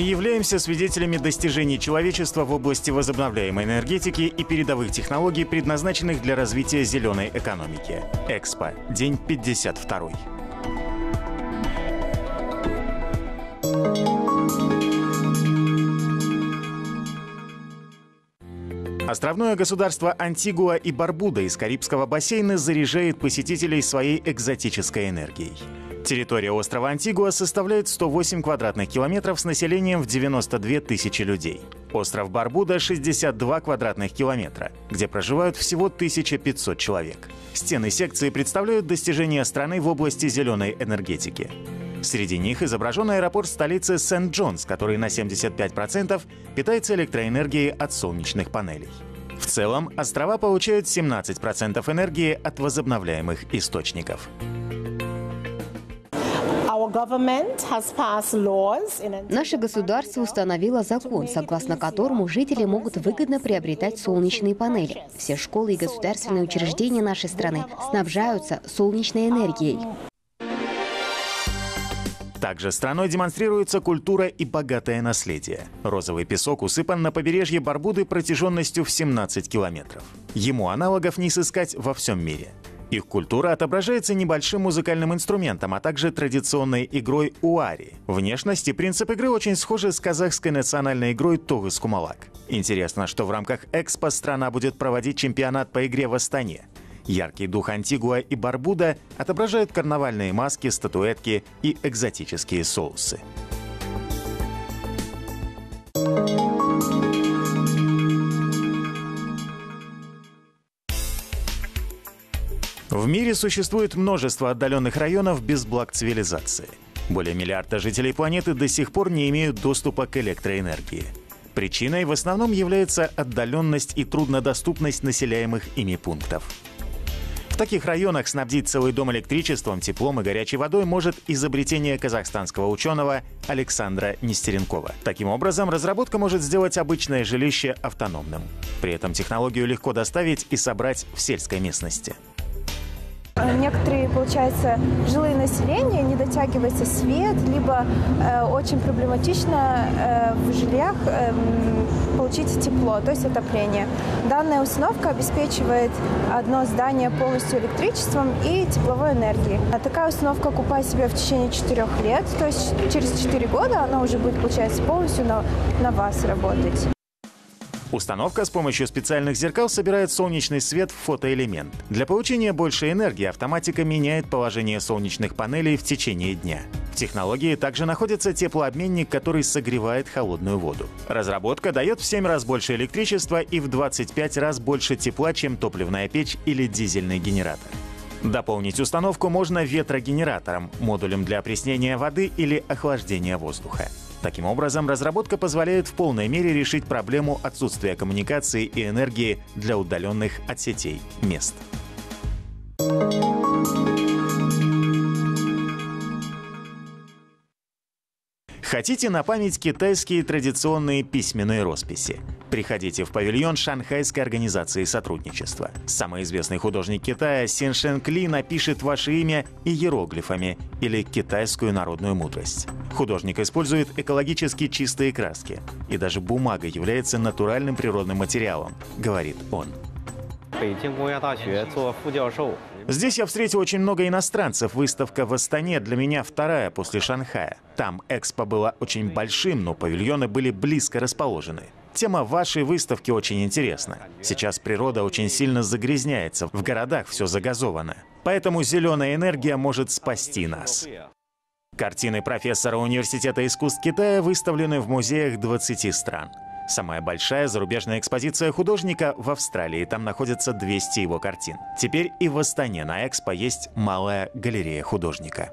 являемся свидетелями достижений человечества в области возобновляемой энергетики и передовых технологий, предназначенных для развития зеленой экономики. Экспо. День 52. Островное государство Антигуа и Барбуда из Карибского бассейна заряжает посетителей своей экзотической энергией. Территория острова Антигуа составляет 108 квадратных километров с населением в 92 тысячи людей. Остров Барбуда — 62 квадратных километра, где проживают всего 1500 человек. Стены секции представляют достижения страны в области зеленой энергетики. Среди них изображен аэропорт столицы Сент-Джонс, который на 75% питается электроэнергией от солнечных панелей. В целом, острова получают 17% энергии от возобновляемых источников. Наше государство установило закон, согласно которому жители могут выгодно приобретать солнечные панели. Все школы и государственные учреждения нашей страны снабжаются солнечной энергией. Также страной демонстрируется культура и богатое наследие. Розовый песок усыпан на побережье Барбуды протяженностью в 17 километров. Ему аналогов не сыскать во всем мире. Их культура отображается небольшим музыкальным инструментом, а также традиционной игрой уари. Внешность и принцип игры очень схожи с казахской национальной игрой тогыз-кумалак. Интересно, что в рамках Экспо страна будет проводить чемпионат по игре в Астане. Яркий дух Антигуа и Барбуда отображают карнавальные маски, статуэтки и экзотические соусы. В мире существует множество отдаленных районов без благ цивилизации. Более миллиарда жителей планеты до сих пор не имеют доступа к электроэнергии. Причиной в основном является отдаленность и труднодоступность населяемых ими пунктов. В таких районах снабдить целый дом электричеством, теплом и горячей водой может изобретение казахстанского ученого Александра Нестеренкова. Таким образом, разработка может сделать обычное жилище автономным. При этом технологию легко доставить и собрать в сельской местности. Некоторые, получается, жилые населения не дотягивается свет, либо очень проблематично в жильях получить тепло, то есть отопление. Данная установка обеспечивает одно здание полностью электричеством и тепловой энергией. Такая установка окупает себя в течение 4 лет, то есть через 4 года она уже будет, получается, полностью на вас работать. Установка с помощью специальных зеркал собирает солнечный свет в фотоэлемент. Для получения большей энергии автоматика меняет положение солнечных панелей в течение дня. В технологии также находится теплообменник, который согревает холодную воду. Разработка дает в 7 раз больше электричества и в 25 раз больше тепла, чем топливная печь или дизельный генератор. Дополнить установку можно ветрогенератором, модулем для опреснения воды или охлаждения воздуха. Таким образом, разработка позволяет в полной мере решить проблему отсутствия коммуникации и энергии для удаленных от сетей мест. Хотите на память китайские традиционные письменные росписи? Приходите в павильон Шанхайской организации сотрудничества. Самый известный художник Китая Син Шэнг Ли напишет ваше имя иероглифами или китайскую народную мудрость. Художник использует экологически чистые краски. И даже бумага является натуральным природным материалом, говорит он. Здесь я встретил очень много иностранцев. Выставка в Астане для меня вторая после Шанхая. Там Экспо было очень большим, но павильоны были близко расположены. Тема вашей выставки очень интересна. Сейчас природа очень сильно загрязняется, в городах все загазовано. Поэтому зеленая энергия может спасти нас. Картины профессора Университета искусств Китая выставлены в музеях 20 стран. Самая большая зарубежная экспозиция художника в Австралии. Там находится 200 его картин. Теперь и в Астане на Экспо есть малая галерея художника.